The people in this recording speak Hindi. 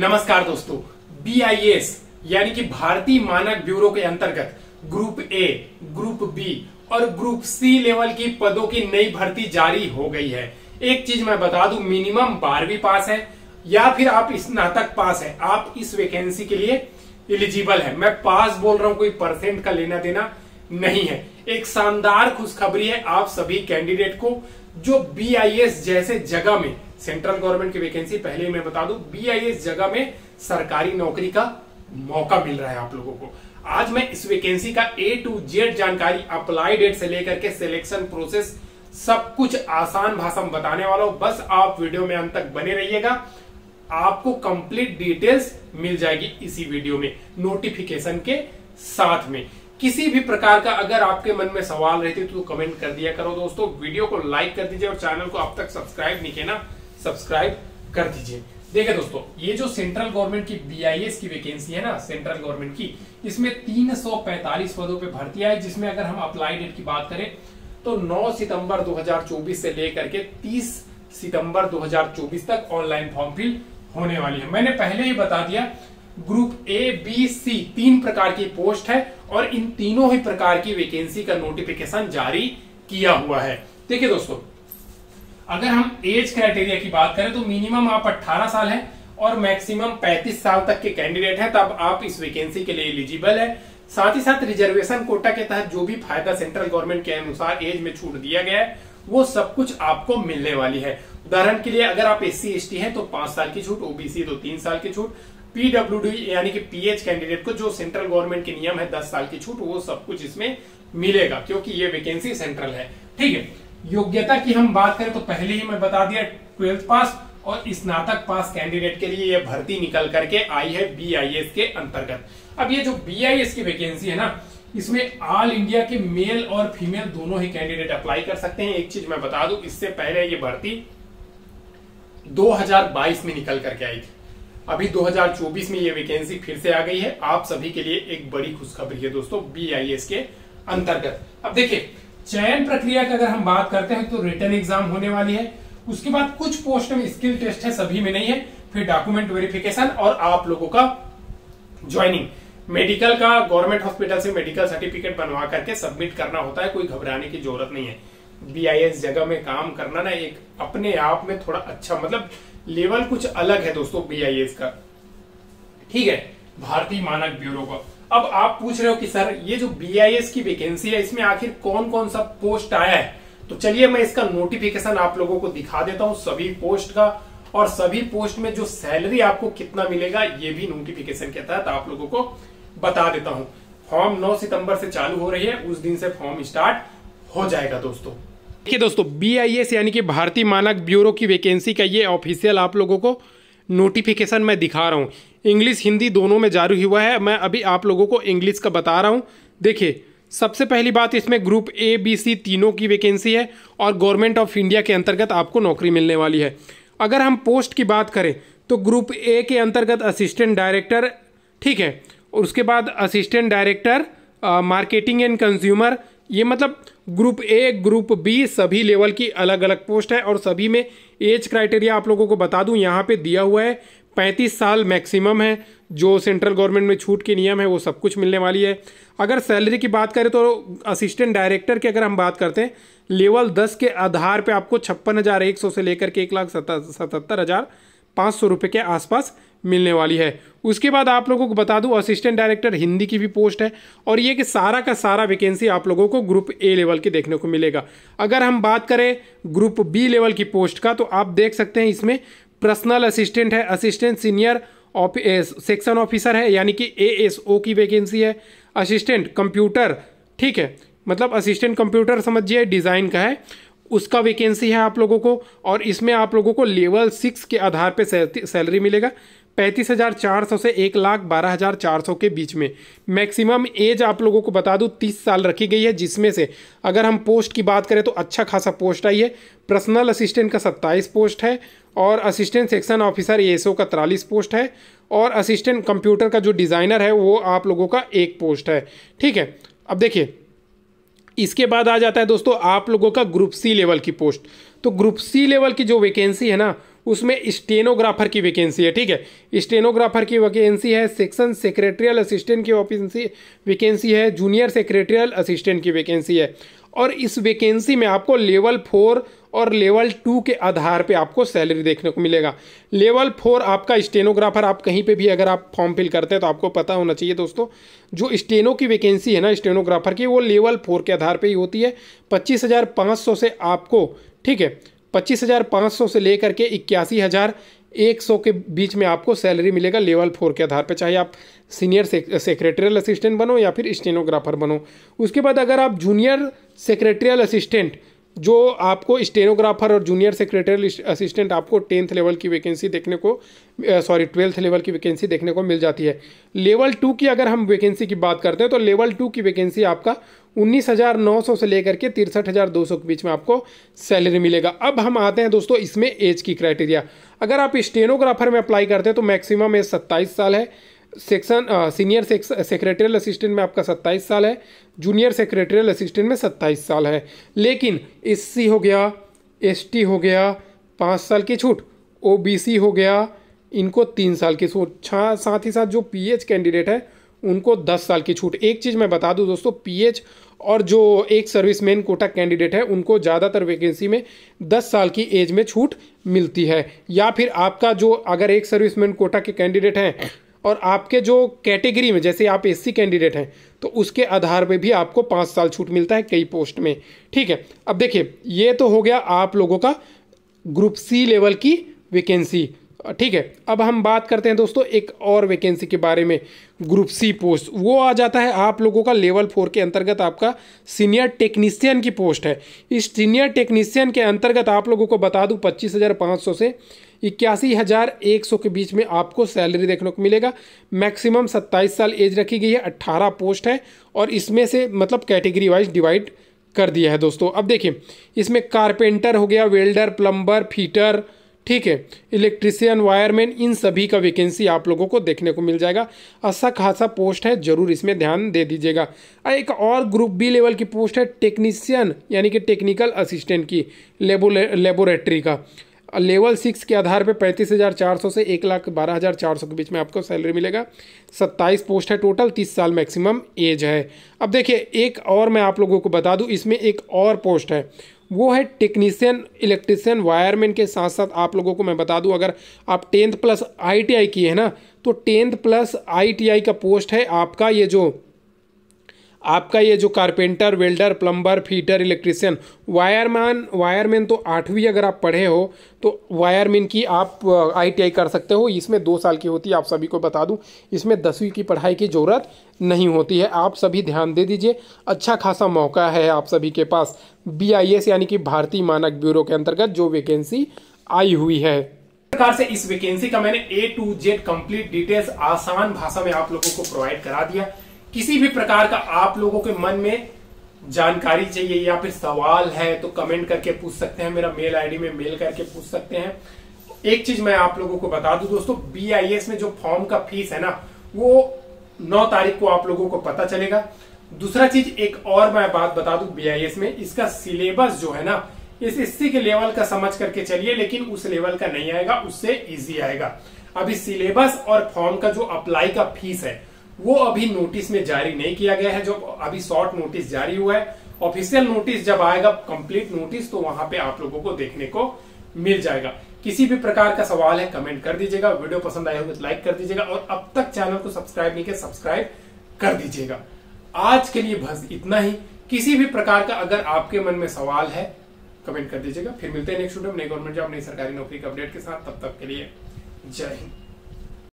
नमस्कार दोस्तों, BIS यानी कि भारतीय मानक ब्यूरो के अंतर्गत ग्रुप ए, ग्रुप बी और ग्रुप सी लेवल की पदों की नई भर्ती जारी हो गई है। एक चीज मैं बता दूं, मिनिमम 12वीं पास है या फिर आप स्नातक पास है, आप इस वैकेंसी के लिए एलिजिबल है। मैं पास बोल रहा हूं, कोई परसेंट का लेना देना नहीं है। एक शानदार खुशखबरी है आप सभी कैंडिडेट को जो BIS जैसे जगह में, सेंट्रल गवर्नमेंट की वैकेंसी पहले मैं बता दूं, BIS जगह में सरकारी नौकरी का मौका मिल रहा है आप लोगों को। आज मैं इस वैकेंसी का A to Z जानकारी, अप्लाई डेट से लेकर के सिलेक्शन प्रोसेस सब कुछ आसान भाषा में बताने वाला हूं। बस आप वीडियो में अंत तक बने रहिएगा, आपको कंप्लीट डिटेल्स मिल जाएगी इसी वीडियो में नोटिफिकेशन के साथ में। किसी भी प्रकार का अगर आपके मन में सवाल रहते तो कमेंट कर दिया करो दोस्तों। वीडियो को लाइक कर दीजिए और चैनल को अब तक सब्सक्राइब नहीं किया ना, सब्सक्राइब कर दीजिए। देखिए दोस्तों, ये जो सेंट्रल गवर्नमेंट की BIS की वैकेंसी है ना, सेंट्रल गवर्नमेंट की, इसमें 345 पदों पे भर्ती है। जिसमें अगर हम अप्लाई डेट की बात करें तो 9 सितंबर 2024 से लेकर के 30 सितंबर 2024 तक ऑनलाइन फॉर्म फिल होने वाली है। मैंने पहले ही बता दिया, ग्रुप A, B, C 3 प्रकार की पोस्ट है और इन तीनों ही प्रकार की वैकेंसी का नोटिफिकेशन जारी किया हुआ है। देखिए दोस्तों, अगर हम एज क्राइटेरिया की बात करें तो मिनिमम आप 18 साल है और मैक्सिमम 35 साल तक के कैंडिडेट हैं, तब आप इस वैकेंसी के लिए एलिजिबल है। साथ ही साथ रिजर्वेशन कोटा के तहत जो भी फायदा सेंट्रल गवर्नमेंट के अनुसार एज में छूट दिया गया है वो सब कुछ आपको मिलने वाली है। उदाहरण के लिए अगर आप SC ST हैं तो 5 साल की छूट, OBC तो 3 साल की छूट, PWD यानी कि PH कैंडिडेट को जो सेंट्रल गवर्नमेंट के नियम है 10 साल की छूट, वो सब कुछ इसमें मिलेगा क्योंकि ये वैकेंसी सेंट्रल है। ठीक है, योग्यता की हम बात करें तो पहले ही मैं बता दिया 12th पास और स्नातक पास कैंडिडेट के लिए यह भर्ती निकल करके आई है BIS के अंतर्गत। अब ये जो BIS की वैकेंसी है ना, इसमें ऑल इंडिया के मेल और फीमेल दोनों ही कैंडिडेट अप्लाई कर सकते हैं। एक चीज मैं बता दूं, इससे पहले ये भर्ती 2022 में निकल करके आई थी। अभी 2024 में ये वैकेंसी फिर से आ गई है। आप सभी के लिए एक बड़ी खुशखबरी है दोस्तों BIS के अंतर्गत। अब देखिए, चयन प्रक्रिया की अगर हम बात करते हैं तो रिटन एग्जाम होने वाली है। उसके बाद कुछ पोस्ट में स्किल टेस्ट है, सभी में नहीं है। फिर डॉक्यूमेंट वेरिफिकेशन और आप लोगों का ज्वाइनिंग, मेडिकल का गवर्नमेंट हॉस्पिटल से मेडिकल सर्टिफिकेट बनवा करके सबमिट करना होता है। कोई घबराने की जरूरत नहीं है। BIS जगह में काम करना ना एक अपने आप में थोड़ा अच्छा, मतलब लेवल कुछ अलग है दोस्तों BIS का। ठीक है, भारतीय मानक ब्यूरो का। अब आप पूछ रहे हो कि सर ये जो BIS की वैकेंसी है इसमें आखिर कौन कौन सा पोस्ट आया है, तो चलिए मैं इसका नोटिफिकेशन आप लोगों को दिखा देता हूं सभी पोस्ट का, और सभी पोस्ट में जो सैलरी आपको कितना मिलेगा ये भी नोटिफिकेशन के तहत आप लोगों को बता देता हूं। फॉर्म 9 सितंबर से चालू हो रही है, उस दिन से फॉर्म स्टार्ट हो जाएगा दोस्तों। देखिए दोस्तों, BIS यानी कि भारतीय मानक ब्यूरो की वैकेंसी का ये ऑफिशियल आप लोगों को नोटिफिकेशन मैं दिखा रहा हूँ। इंग्लिश हिंदी दोनों में जारी हुआ है। मैं अभी आप लोगों को इंग्लिश का बता रहा हूँ। देखिए, सबसे पहली बात, इसमें ग्रुप A, B, C तीनों की वैकेंसी है और गवर्नमेंट ऑफ इंडिया के अंतर्गत आपको नौकरी मिलने वाली है। अगर हम पोस्ट की बात करें तो ग्रुप A के अंतर्गत असिस्टेंट डायरेक्टर, ठीक है, और उसके बाद assistant director marketing and consumer, ये मतलब ग्रुप A, ग्रुप B सभी लेवल की अलग अलग पोस्ट है और सभी में एज क्राइटेरिया आप लोगों को बता दूं यहाँ पे दिया हुआ है। 35 साल मैक्सिमम है, जो सेंट्रल गवर्नमेंट में छूट के नियम है वो सब कुछ मिलने वाली है। अगर सैलरी की बात करें तो असिस्टेंट डायरेक्टर की अगर हम बात करते हैं, लेवल 10 के आधार पे आपको 56,100 से लेकर के 1,77,500 रुपये के आसपास मिलने वाली है। उसके बाद आप लोगों को बता दूं, असिस्टेंट डायरेक्टर हिंदी की भी पोस्ट है और ये कि सारा का सारा वैकेंसी आप लोगों को ग्रुप A लेवल की देखने को मिलेगा। अगर हम बात करें ग्रुप B लेवल की पोस्ट का तो आप देख सकते हैं इसमें पर्सनल असिस्टेंट है, असिस्टेंट सीनियर सेक्शन ऑफिसर है यानी कि ASO की वैकेंसी है, असिस्टेंट कंप्यूटर, ठीक है, मतलब असिस्टेंट कंप्यूटर समझिए डिज़ाइन का है, उसका वैकेंसी है आप लोगों को। और इसमें आप लोगों को लेवल 6 के आधार पे सैलरी मिलेगा 35,400 से 1,12,400 के बीच में। मैक्सिमम एज आप लोगों को बता दूं 30 साल रखी गई है, जिसमें से अगर हम पोस्ट की बात करें तो अच्छा खासा पोस्ट आई है। पर्सनल असिस्टेंट का 27 पोस्ट है और असिस्टेंट सेक्शन ऑफिसर ASO का 43 पोस्ट है और असिस्टेंट कंप्यूटर का जो डिज़ाइनर है वो आप लोगों का 1 पोस्ट है। ठीक है, अब देखिए इसके बाद आ जाता है दोस्तों आप लोगों का ग्रुप C लेवल की पोस्ट। तो ग्रुप C लेवल की जो वैकेंसी है ना उसमें स्टेनोग्राफर की वैकेंसी है। ठीक है, स्टेनोग्राफर की वैकेंसी है, सेक्शन सेक्रेटरियल असिस्टेंट की वैकेंसी है, जूनियर सेक्रेटरियल असिस्टेंट की वैकेंसी है। और इस वैकेंसी में आपको लेवल 4 और लेवल 2 के आधार पे आपको सैलरी देखने को मिलेगा। लेवल 4 आपका स्टेनोग्राफर, आप कहीं पे भी अगर आप फॉर्म फिल करते हैं तो आपको पता होना चाहिए दोस्तों, जो स्टेनो की वैकेंसी है ना स्टेनोग्राफर की, वो लेवल 4 के आधार पे ही होती है। 25,500 से आपको, ठीक है, 25,500 से लेकर के 81,100 के बीच में आपको सैलरी मिलेगा लेवल 4 के आधार पे, चाहे आप सीनियर सेक्रेटरियल असिस्टेंट बनो या फिर स्टेनोग्राफर बनो। उसके बाद अगर आप जूनियर सेक्रेटरियल असिस्टेंट, जो आपको स्टेनोग्राफर और जूनियर सेक्रेटरियल असिस्टेंट आपको 10th लेवल की वैकेंसी देखने को, 12th लेवल की वैकेंसी देखने को मिल जाती है। लेवल 2 की अगर हम वैकेंसी की बात करते हैं तो लेवल 2 की वैकेंसी आपका 19,900 से लेकर के 63,200 के बीच में आपको सैलरी मिलेगा। अब हम आते हैं दोस्तों इसमें एज की क्राइटेरिया। अगर आप स्टेनोग्राफर में अप्लाई करते हैं तो मैक्सिमम एज 27 साल है। सेक्शन सीनियर सेक्रेटरियल असिस्टेंट में आपका 27 साल है, जूनियर सेक्रेटरियल असिस्टेंट में 27 साल है। लेकिन SC हो गया, ST हो गया 5 साल की छूट, OBC हो गया इनको 3 साल की छूट, साथ ही साथ जो PH कैंडिडेट है उनको 10 साल की छूट। एक चीज़ मैं बता दूं दोस्तों, PH और जो एक सर्विसमैन कोटा कैंडिडेट है उनको ज़्यादातर वैकेंसी में 10 साल की एज में छूट मिलती है। या फिर आपका जो अगर एक सर्विसमैन कोटा के कैंडिडेट हैं और आपके जो कैटेगरी में, जैसे आप SC कैंडिडेट हैं, तो उसके आधार पे भी आपको 5 साल छूट मिलता है कई पोस्ट में। ठीक है, अब देखिए ये तो हो गया आप लोगों का ग्रुप C लेवल की वैकेंसी। ठीक है, अब हम बात करते हैं दोस्तों एक और वैकेंसी के बारे में, ग्रुप C पोस्ट। वो आ जाता है आप लोगों का लेवल 4 के अंतर्गत, आपका सीनियर टेक्नीशियन की पोस्ट है। इस सीनियर टेक्नीशियन के अंतर्गत आप लोगों को बता दूं 25,500 से 81,100 के बीच में आपको सैलरी देखने को मिलेगा। मैक्सिमम 27 साल एज रखी गई है, 18 पोस्ट है और इसमें से मतलब कैटेगरी वाइज डिवाइड कर दिया है दोस्तों। अब देखिए इसमें कारपेंटर हो गया, वेल्डर, प्लम्बर, फीटर, ठीक है, इलेक्ट्रिशियन, वायरमैन, इन सभी का वैकेंसी आप लोगों को देखने को मिल जाएगा। अच्छा खासा पोस्ट है, जरूर इसमें ध्यान दे दीजिएगा। एक और ग्रुप B लेवल की पोस्ट है टेक्नीशियन यानी कि टेक्निकल असिस्टेंट की, लेबोरेटरी का। लेवल 6 के आधार पे 35,400 से 1,12,400 के बीच में आपको सैलरी मिलेगा। 27 पोस्ट है टोटल, 30 साल मैक्सिमम एज है। अब देखिए एक और मैं आप लोगों को बता दूं, इसमें एक और पोस्ट है, वो है टेक्नीशियन, इलेक्ट्रिशियन, वायरमैन के साथ साथ आप लोगों को मैं बता दूं, अगर आप 10th प्लस ITI की है ना, तो 10th प्लस ITI का पोस्ट है आपका ये जो carpenter, welder, plumber, fitter, electrician, wireman तो 8वीं अगर आप पढ़े हो तो वायरमैन की आप ITI कर सकते हो। इसमें 2 साल की होती है, आप सभी को बता दूं, इसमें 10वीं की पढ़ाई की ज़रूरत नहीं होती है। आप सभी ध्यान दे दीजिए, अच्छा खासा मौका है आप सभी के पास। BIS यानी कि भारतीय मानक ब्यूरो के अंतर्गत जो वैकेंसी आई हुई है। इस प्रकार से इस वैकेंसी का मैंने A to Z complete details आसान भाषा में आप लोगों को प्रोवाइड करा दिया। किसी भी प्रकार का आप लोगों के मन में जानकारी चाहिए या फिर सवाल है तो कमेंट करके पूछ सकते हैं, मेरा मेल ID में मेल करके पूछ सकते हैं। एक चीज मैं आप लोगों को बता दूं दोस्तों, BIS में जो फॉर्म का फीस है ना, वो 9 तारीख को आप लोगों को पता चलेगा। दूसरा चीज एक और मैं बात बता दूं, BIS में इसका सिलेबस जो है ना, इस SC के लेवल का समझ करके चलिए, लेकिन उस लेवल का नहीं आएगा, उससे इजी आएगा। अभी सिलेबस और फॉर्म का जो अप्लाई का फीस है वो अभी नोटिस में जारी नहीं किया गया है, जो अभी शॉर्ट नोटिस जारी हुआ है। ऑफिशियल नोटिस जब आएगा, कंप्लीट नोटिस, तो वहां पे आप लोगों को देखने को मिल जाएगा। किसी भी प्रकार का सवाल है कमेंट कर दीजिएगा, वीडियो पसंद आया हो तो लाइक कर दीजिएगा और अब तक चैनल को सब्सक्राइब नहीं किया सब्सक्राइब कर दीजिएगा। आज के लिए बस इतना ही। किसी भी प्रकार का अगर आपके मन में सवाल है कमेंट कर दीजिएगा। फिर मिलते हैं नेक्स्ट वीडियो में नई गवर्नमेंट जॉब, नई सरकारी नौकरी के अपडेट के साथ। तब तक के लिए जय हिंद।